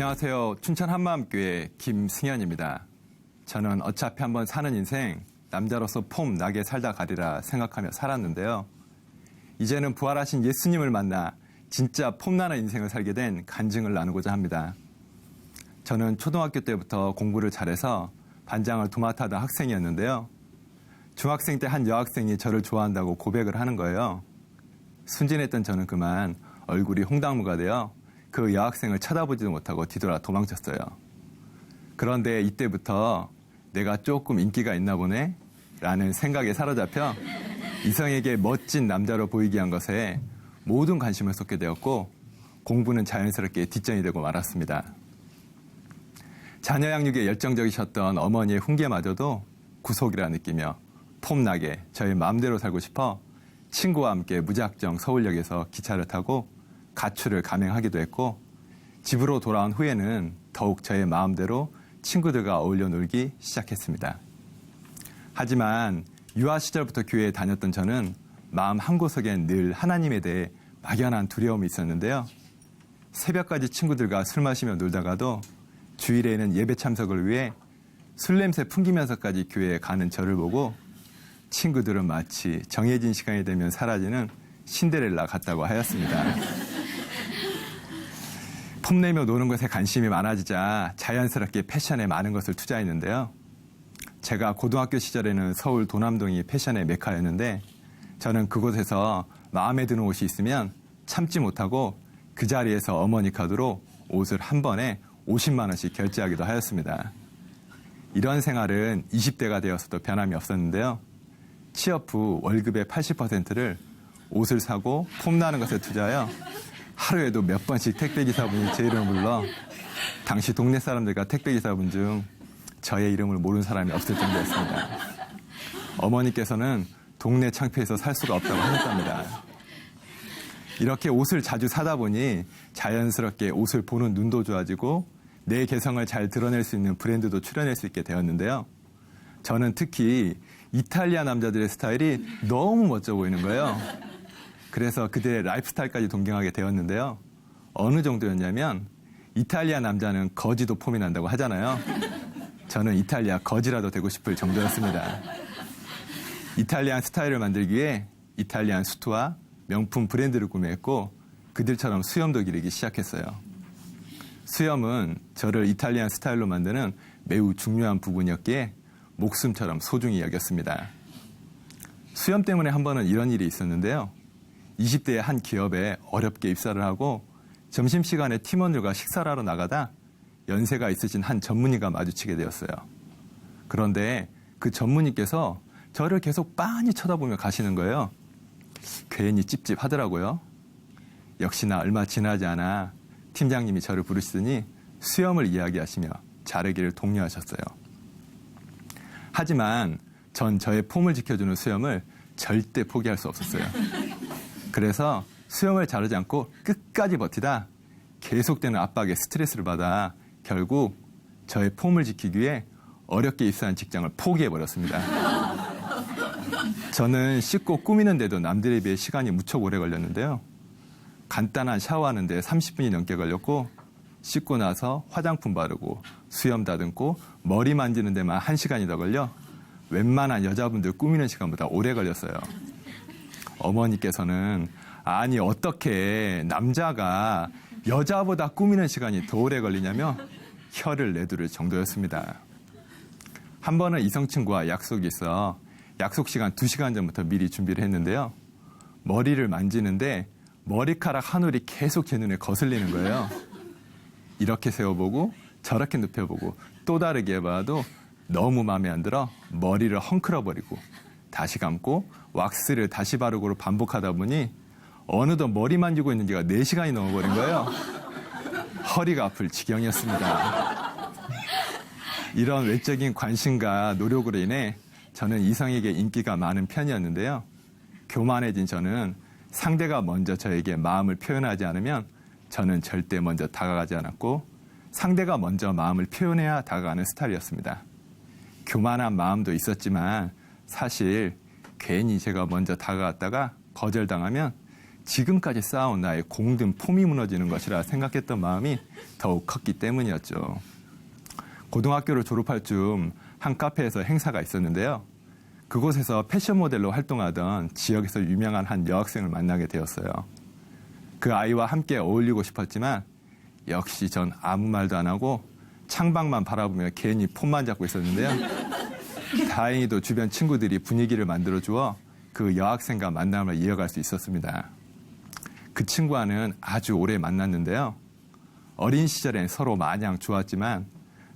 안녕하세요. 춘천 한마음교회 김승현입니다. 저는 어차피 한번 사는 인생 남자로서 폼 나게 살다 가리라 생각하며 살았는데요. 이제는 부활하신 예수님을 만나 진짜 폼나는 인생을 살게 된 간증을 나누고자 합니다. 저는 초등학교 때부터 공부를 잘해서 반장을 도맡아던 학생이었는데요. 중학생 때 한 여학생이 저를 좋아한다고 고백을 하는 거예요. 순진했던 저는 그만 얼굴이 홍당무가 되어 그 여학생을 쳐다보지도 못하고 뒤돌아 도망쳤어요. 그런데 이때부터 내가 조금 인기가 있나 보네 라는 생각에 사로잡혀 이성에게 멋진 남자로 보이기 위한 것에 모든 관심을 쏟게 되었고 공부는 자연스럽게 뒷전이 되고 말았습니다. 자녀 양육에 열정적이셨던 어머니의 훈계마저도 구속이라 느끼며 폼나게 저의 마음대로 살고 싶어 친구와 함께 무작정 서울역에서 기차를 타고 가출을 감행하기도 했고 집으로 돌아온 후에는 더욱 저의 마음대로 친구들과 어울려 놀기 시작했습니다. 하지만 유아 시절부터 교회에 다녔던 저는 마음 한구석엔 늘 하나님에 대해 막연한 두려움이 있었는데요. 새벽까지 친구들과 술 마시며 놀다가도 주일에는 예배 참석을 위해 술 냄새 풍기면서까지 교회에 가는 저를 보고 친구들은 마치 정해진 시간이 되면 사라지는 신데렐라 같다고 하였습니다. 폼내며 노는 것에 관심이 많아지자 자연스럽게 패션에 많은 것을 투자했는데요. 제가 고등학교 시절에는 서울 도남동이 패션의 메카였는데 저는 그곳에서 마음에 드는 옷이 있으면 참지 못하고 그 자리에서 어머니 카드로 옷을 한 번에 50만 원씩 결제하기도 하였습니다. 이런 생활은 20대가 되어서도 변함이 없었는데요. 취업 후 월급의 80%를 옷을 사고 폼나는 것에 투자하여 하루에도 몇 번씩 택배기사분이 제 이름을 불러 당시 동네 사람들과 택배기사분 중 저의 이름을 모르는 사람이 없을 정도였습니다. 어머니께서는 동네 창피해서 살 수가 없다고 하셨답니다. 이렇게 옷을 자주 사다 보니 자연스럽게 옷을 보는 눈도 좋아지고 내 개성을 잘 드러낼 수 있는 브랜드도 출연할 수 있게 되었는데요. 저는 특히 이탈리아 남자들의 스타일이 너무 멋져 보이는 거예요. 그래서 그들의 라이프 스타일까지 동경하게 되었는데요. 어느 정도였냐면 이탈리아 남자는 거지도 폼이 난다고 하잖아요. 저는 이탈리아 거지라도 되고 싶을 정도였습니다. 이탈리안 스타일을 만들기 위해 이탈리안 수트와 명품 브랜드를 구매했고 그들처럼 수염도 기르기 시작했어요. 수염은 저를 이탈리안 스타일로 만드는 매우 중요한 부분이었기에 목숨처럼 소중히 여겼습니다. 수염 때문에 한 번은 이런 일이 있었는데요. 20대의 한 기업에 어렵게 입사를 하고 점심시간에 팀원들과 식사를 하러 나가다 연세가 있으신 한 전문의가 마주치게 되었어요. 그런데 그 전문의께서 저를 계속 빤히 쳐다보며 가시는 거예요. 괜히 찝찝하더라고요. 역시나 얼마 지나지 않아 팀장님이 저를 부르시더니 수염을 이야기하시며 자르기를 독려하셨어요. 하지만 전 저의 폼을 지켜주는 수염을 절대 포기할 수 없었어요. 그래서 수염을 자르지 않고 끝까지 버티다 계속되는 압박에 스트레스를 받아 결국 저의 폼을 지키기 위해 어렵게 입사한 직장을 포기해버렸습니다. 저는 씻고 꾸미는데도 남들에 비해 시간이 무척 오래 걸렸는데요. 간단한 샤워하는데 30분이 넘게 걸렸고 씻고 나서 화장품 바르고 수염 다듬고 머리 만지는 데만 1시간이 더 걸려 웬만한 여자분들 꾸미는 시간보다 오래 걸렸어요. 어머니께서는 아니 어떻게 남자가 여자보다 꾸미는 시간이 더 오래 걸리냐며 혀를 내두를 정도였습니다. 한 번은 이성 친구와 약속이 있어 약속 시간 2시간 전부터 미리 준비를 했는데요. 머리를 만지는데 머리카락 한 올이 계속 제 눈에 거슬리는 거예요. 이렇게 세워보고 저렇게 눕혀보고 또 다르게 해봐도 너무 마음에 안 들어 머리를 헝클어버리고 다시 감고 왁스를 다시 바르고를 반복하다 보니 어느덧 머리 만지고 있는 지가 4시간이 넘어버린 거예요. 허리가 아플 지경이었습니다. 이런 외적인 관심과 노력으로 인해 저는 이성에게 인기가 많은 편이었는데요. 교만해진 저는 상대가 먼저 저에게 마음을 표현하지 않으면 저는 절대 먼저 다가가지 않았고 상대가 먼저 마음을 표현해야 다가가는 스타일이었습니다. 교만한 마음도 있었지만 사실 괜히 제가 먼저 다가갔다가 거절당하면 지금까지 쌓아온 나의 공든 폼이 무너지는 것이라 생각했던 마음이 더욱 컸기 때문이었죠. 고등학교를 졸업할 즈음 한 카페에서 행사가 있었는데요. 그곳에서 패션 모델로 활동하던 지역에서 유명한 한 여학생을 만나게 되었어요. 그 아이와 함께 어울리고 싶었지만 역시 전 아무 말도 안 하고 창밖만 바라보며 괜히 폰만 잡고 있었는데요. 다행히도 주변 친구들이 분위기를 만들어주어 그 여학생과 만남을 이어갈 수 있었습니다. 그 친구와는 아주 오래 만났는데요. 어린 시절엔 서로 마냥 좋았지만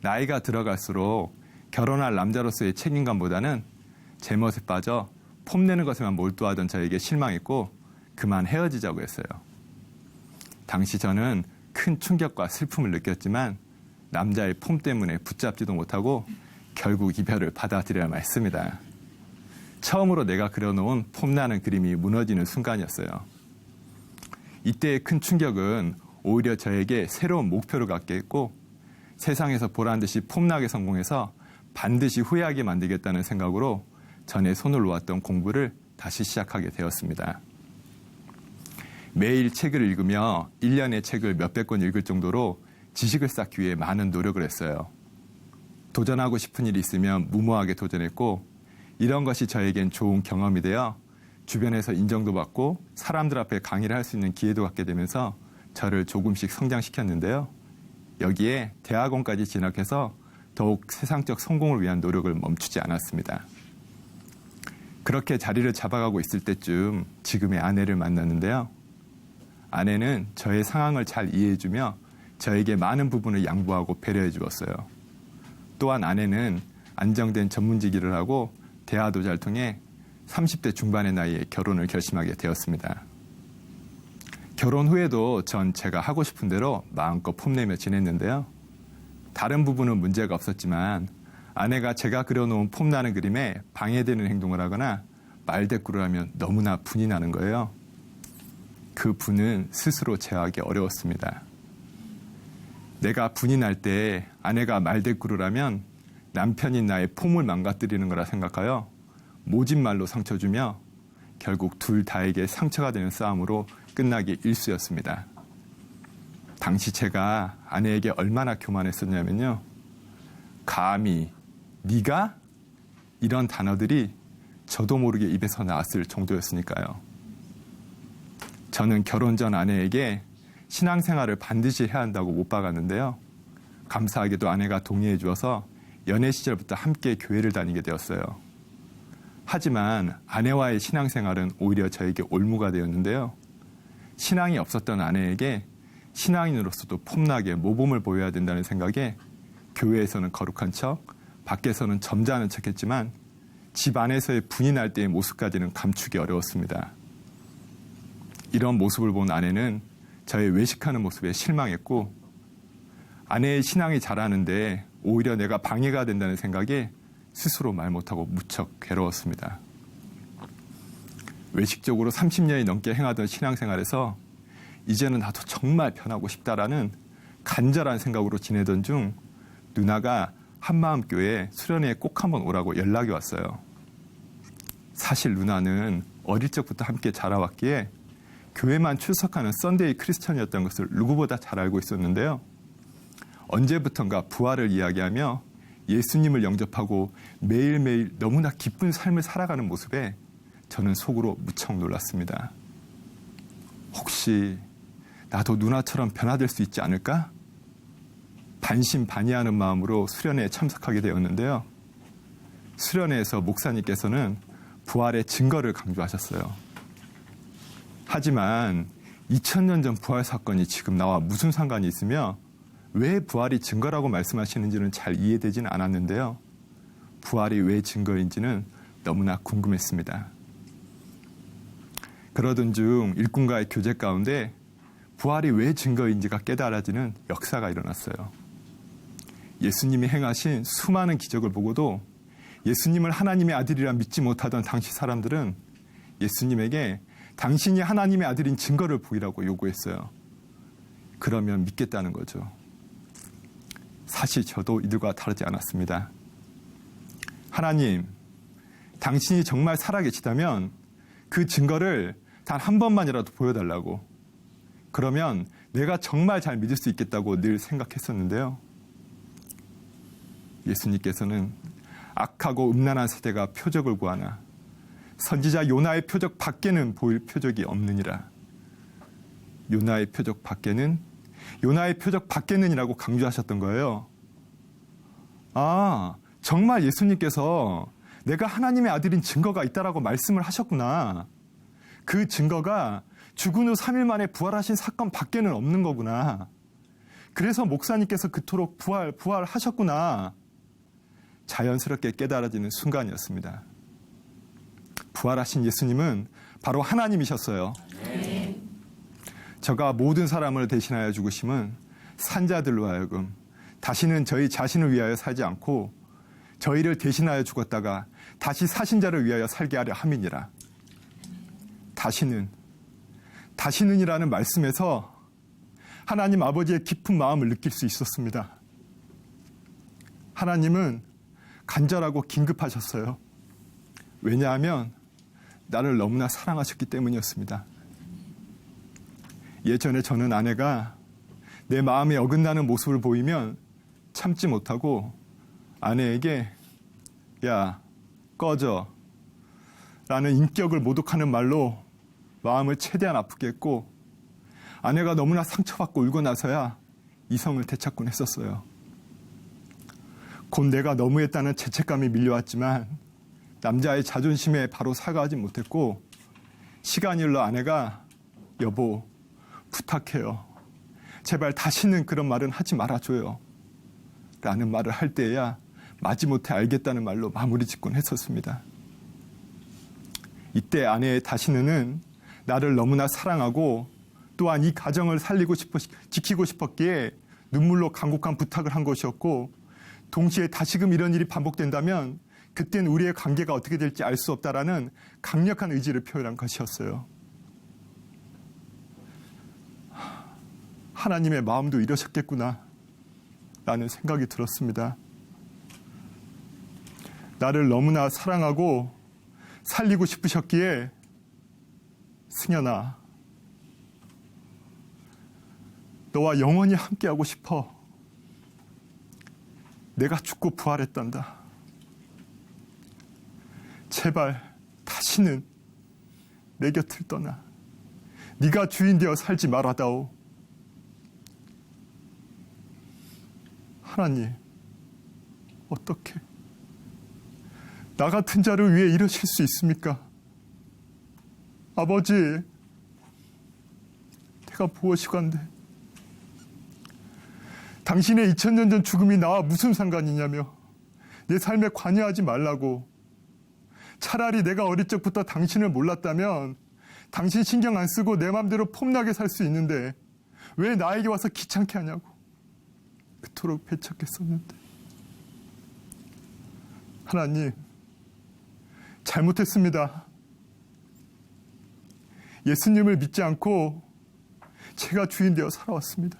나이가 들어갈수록 결혼할 남자로서의 책임감보다는 제멋에 빠져 폼내는 것에만 몰두하던 저에게 실망했고 그만 헤어지자고 했어요. 당시 저는 큰 충격과 슬픔을 느꼈지만 남자의 폼 때문에 붙잡지도 못하고 결국 이별을 받아들여야만 했습니다. 처음으로 내가 그려놓은 폼나는 그림이 무너지는 순간이었어요. 이때의 큰 충격은 오히려 저에게 새로운 목표를 갖게 했고 세상에서 보란듯이 폼나게 성공해서 반드시 후회하게 만들겠다는 생각으로 전에 손을 놓았던 공부를 다시 시작하게 되었습니다. 매일 책을 읽으며 1년의 책을 몇백 권 읽을 정도로 지식을 쌓기 위해 많은 노력을 했어요. 도전하고 싶은 일이 있으면 무모하게 도전했고 이런 것이 저에겐 좋은 경험이 되어 주변에서 인정도 받고 사람들 앞에 강의를 할 수 있는 기회도 갖게 되면서 저를 조금씩 성장시켰는데요. 여기에 대학원까지 진학해서 더욱 세상적 성공을 위한 노력을 멈추지 않았습니다. 그렇게 자리를 잡아가고 있을 때쯤 지금의 아내를 만났는데요. 아내는 저의 상황을 잘 이해해주며 저에게 많은 부분을 양보하고 배려해 주었어요. 또한 아내는 안정된 전문직 일을 하고 대화도 잘 통해 30대 중반의 나이에 결혼을 결심하게 되었습니다. 결혼 후에도 전 제가 하고 싶은 대로 마음껏 폼내며 지냈는데요. 다른 부분은 문제가 없었지만 아내가 제가 그려놓은 폼나는 그림에 방해되는 행동을 하거나 말대꾸를 하면 너무나 분이 나는 거예요. 그 분은 스스로 제어하기 어려웠습니다. 내가 분이 날 때 아내가 말대꾸를 하면 남편인 나의 폼을 망가뜨리는 거라 생각하여 모진 말로 상처 주며 결국 둘 다에게 상처가 되는 싸움으로 끝나기 일쑤였습니다. 당시 제가 아내에게 얼마나 교만했었냐면요. 감히 네가? 이런 단어들이 저도 모르게 입에서 나왔을 정도였으니까요. 저는 결혼 전 아내에게 신앙생활을 반드시 해야 한다고 못 박았는데요. 감사하게도 아내가 동의해 주어서 연애 시절부터 함께 교회를 다니게 되었어요. 하지만 아내와의 신앙생활은 오히려 저에게 올무가 되었는데요. 신앙이 없었던 아내에게 신앙인으로서도 폼나게 모범을 보여야 된다는 생각에 교회에서는 거룩한 척, 밖에서는 점잖은 척했지만 집 안에서의 분이 날 때의 모습까지는 감추기 어려웠습니다. 이런 모습을 본 아내는 저의 외식하는 모습에 실망했고 아내의 신앙이 자라는데 오히려 내가 방해가 된다는 생각에 스스로 말 못하고 무척 괴로웠습니다. 외식적으로 30년이 넘게 행하던 신앙생활에서 이제는 나도 정말 변하고 싶다라는 간절한 생각으로 지내던 중 누나가 한마음교회 수련회에 꼭 한번 오라고 연락이 왔어요. 사실 누나는 어릴 적부터 함께 자라왔기에 교회만 출석하는 썬데이 크리스천이었던 것을 누구보다 잘 알고 있었는데요. 언제부턴가 부활을 이야기하며 예수님을 영접하고 매일매일 너무나 기쁜 삶을 살아가는 모습에 저는 속으로 무척 놀랐습니다. 혹시 나도 누나처럼 변화될 수 있지 않을까? 반신반의하는 마음으로 수련회에 참석하게 되었는데요. 수련회에서 목사님께서는 부활의 증거를 강조하셨어요. 하지만 2000년 전 부활 사건이 지금 나와 무슨 상관이 있으며 왜 부활이 증거라고 말씀하시는지는 잘 이해되지는 않았는데요. 부활이 왜 증거인지는 너무나 궁금했습니다. 그러던 중 일꾼과의 교제 가운데 부활이 왜 증거인지가 깨달아지는 역사가 일어났어요. 예수님이 행하신 수많은 기적을 보고도 예수님을 하나님의 아들이라 믿지 못하던 당시 사람들은 예수님에게 당신이 하나님의 아들인 증거를 보이라고 요구했어요. 그러면 믿겠다는 거죠. 사실 저도 이들과 다르지 않았습니다. 하나님, 당신이 정말 살아계시다면 그 증거를 단 한 번만이라도 보여달라고. 그러면 내가 정말 잘 믿을 수 있겠다고 늘 생각했었는데요. 예수님께서는 악하고 음란한 세대가 표적을 구하나 선지자 요나의 표적 밖에는 보일 표적이 없느니라. 요나의 표적 밖에는이라고 강조하셨던 거예요. 아, 정말 예수님께서 내가 하나님의 아들인 증거가 있다라고 말씀을 하셨구나. 그 증거가 죽은 후 3일 만에 부활하신 사건 밖에는 없는 거구나. 그래서 목사님께서 그토록 부활하셨구나. 자연스럽게 깨달아지는 순간이었습니다. 부활하신 예수님은 바로 하나님이셨어요. 저가 모든 사람을 대신하여 죽으심은 산자들로 하여금 다시는 저희 자신을 위하여 살지 않고 저희를 대신하여 죽었다가 다시 사신 자를 위하여 살게 하려 함이니라. 다시는이라는 말씀에서 하나님 아버지의 깊은 마음을 느낄 수 있었습니다. 하나님은 간절하고 긴급하셨어요. 왜냐하면 나를 너무나 사랑하셨기 때문이었습니다. 예전에 저는 아내가 내 마음에 어긋나는 모습을 보이면 참지 못하고 아내에게 야, 꺼져 라는 인격을 모독하는 말로 마음을 최대한 아프게 했고 아내가 너무나 상처받고 울고 나서야 이성을 되찾곤 했었어요. 곧 내가 너무했다는 죄책감이 밀려왔지만 남자의 자존심에 바로 사과하지 못했고 시간이 흘러 아내가 여보 부탁해요. 제발 다시는 그런 말은 하지 말아줘요. 라는 말을 할 때야 마지못해 알겠다는 말로 마무리 짓곤 했었습니다. 이때 아내의 다시는은 나를 너무나 사랑하고 또한 이 가정을 지키고 싶었기에 눈물로 간곡한 부탁을 한 것이었고 동시에 다시금 이런 일이 반복된다면 그땐 우리의 관계가 어떻게 될지 알 수 없다라는 강력한 의지를 표현한 것이었어요. 하나님의 마음도 이러셨겠구나 라는 생각이 들었습니다. 나를 너무나 사랑하고 살리고 싶으셨기에 승현아, 너와 영원히 함께하고 싶어. 내가 죽고 부활했단다. 제발 다시는 내 곁을 떠나 네가 주인 되어 살지 말아다오. 하나님, 어떻게 나 같은 자를 위해 이러실 수 있습니까? 아버지, 내가 무엇이간데 당신의 2000년 전 죽음이 나와 무슨 상관이냐며 내 삶에 관여하지 말라고. 차라리 내가 어릴 적부터 당신을 몰랐다면 당신 신경 안 쓰고 내 맘대로 폼나게 살 수 있는데 왜 나에게 와서 귀찮게 하냐고 그토록 배척했었는데. 하나님, 잘못했습니다. 예수님을 믿지 않고 제가 주인 되어 살아왔습니다.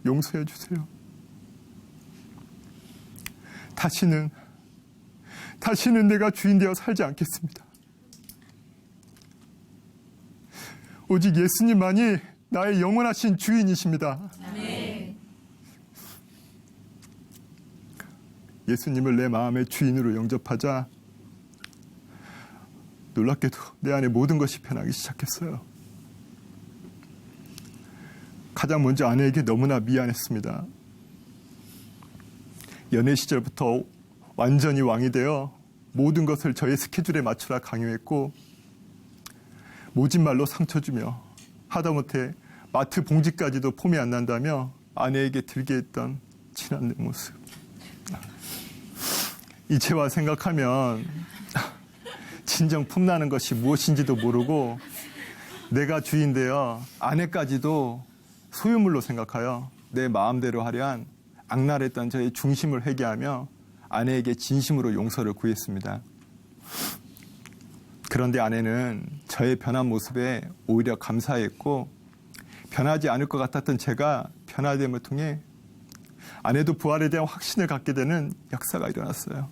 용서해 주세요. 다시는 내가 주인 되어 살지 않겠습니다. 오직 예수님만이 나의 영원하신 주인이십니다. 아멘. 예수님을 내 마음의 주인으로 영접하자 놀랍게도 내 안에 모든 것이 변하기 시작했어요. 가장 먼저 아내에게 너무나 미안했습니다. 연애 시절부터 완전히 왕이 되어 모든 것을 저의 스케줄에 맞추라 강요했고 모진 말로 상처 주며 하다못해 마트 봉지까지도 폼이 안 난다며 아내에게 들게 했던 지난 내 모습. 이제와 생각하면 진정 폼나는 것이 무엇인지도 모르고 내가 주인 되어 아내까지도 소유물로 생각하여 내 마음대로 하려한 악랄했던 저의 중심을 회개하며 아내에게 진심으로 용서를 구했습니다. 그런데 아내는 저의 변한 모습에 오히려 감사했고 변하지 않을 것 같았던 제가 변화됨을 통해 아내도 부활에 대한 확신을 갖게 되는 역사가 일어났어요.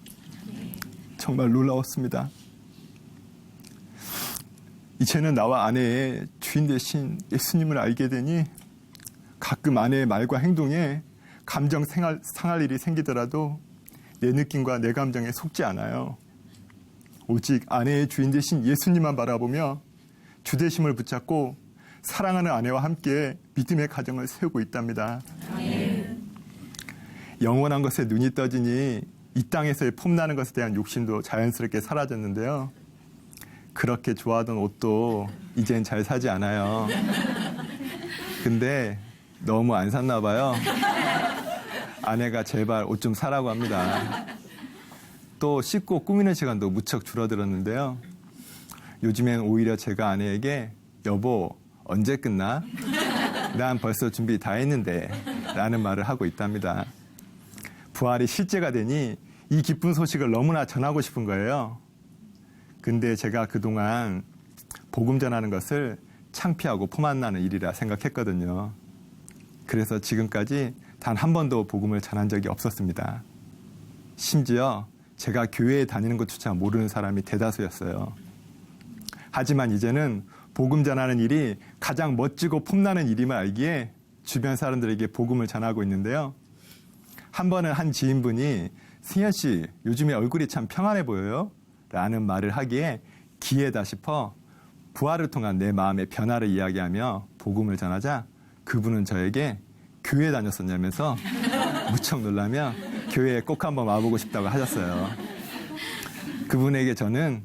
정말 놀라웠습니다. 이제는 나와 아내의 주인 되신 예수님을 알게 되니 가끔 아내의 말과 행동에 감정 상할 일이 생기더라도 내 느낌과 내 감정에 속지 않아요. 오직 아내의 주인 되신 예수님만 바라보며 주되심을 붙잡고 사랑하는 아내와 함께 믿음의 가정을 세우고 있답니다. 영원한 것에 눈이 떠지니 이 땅에서의 폼나는 것에 대한 욕심도 자연스럽게 사라졌는데요. 그렇게 좋아하던 옷도 이젠 잘 사지 않아요. 근데 너무 안 샀나 봐요. 아내가 제발 옷 좀 사라고 합니다. 또 씻고 꾸미는 시간도 무척 줄어들었는데요. 요즘엔 오히려 제가 아내에게 여보 언제 끝나? 난 벌써 준비 다 했는데 라는 말을 하고 있답니다. 부활이 실제가 되니 이 기쁜 소식을 너무나 전하고 싶은 거예요. 근데 제가 그동안 복음 전하는 것을 창피하고 포만 나는 일이라 생각했거든요. 그래서 지금까지 단 한 번도 복음을 전한 적이 없었습니다. 심지어 제가 교회에 다니는 것조차 모르는 사람이 대다수였어요. 하지만 이제는 복음 전하는 일이 가장 멋지고 폼나는 일임을 알기에 주변 사람들에게 복음을 전하고 있는데요. 한 번은 한 지인분이 승현 씨 요즘에 얼굴이 참 평안해 보여요? 라는 말을 하기에 기회다 싶어 부활을 통한 내 마음의 변화를 이야기하며 복음을 전하자 그분은 저에게 교회 다녔었냐면서 무척 놀라며 교회에 꼭 한번 와보고 싶다고 하셨어요. 그분에게 저는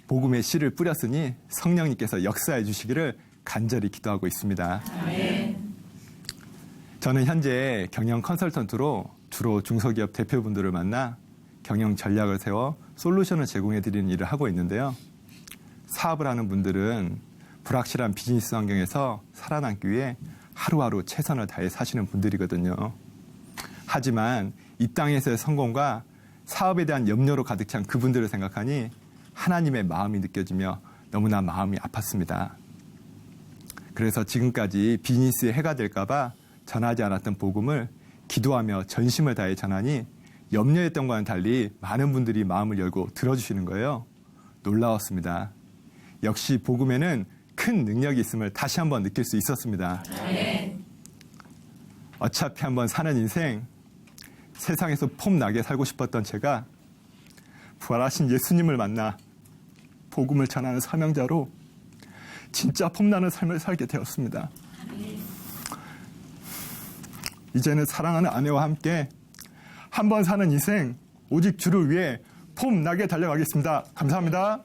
복음의 씨를 뿌렸으니 성령님께서 역사해 주시기를 간절히 기도하고 있습니다. 저는 현재 경영 컨설턴트로 주로 중소기업 대표분들을 만나 경영 전략을 세워 솔루션을 제공해 드리는 일을 하고 있는데요. 사업을 하는 분들은 불확실한 비즈니스 환경에서 살아남기 위해 하루하루 최선을 다해 사시는 분들이거든요. 하지만 이 땅에서의 성공과 사업에 대한 염려로 가득 찬 그분들을 생각하니 하나님의 마음이 느껴지며 너무나 마음이 아팠습니다. 그래서 지금까지 비즈니스에 해가 될까봐 전하지 않았던 복음을 기도하며 전심을 다해 전하니 염려했던 것과는 달리 많은 분들이 마음을 열고 들어주시는 거예요. 놀라웠습니다. 역시 복음에는 큰 능력이 있음을 다시 한번 느낄 수 있었습니다. 어차피 한번 사는 인생, 세상에서 폼나게 살고 싶었던 제가 부활하신 예수님을 만나 복음을 전하는 사명자로 진짜 폼나는 삶을 살게 되었습니다. 이제는 사랑하는 아내와 함께 한 번 사는 인생 오직 주를 위해 폼나게 달려가겠습니다. 감사합니다.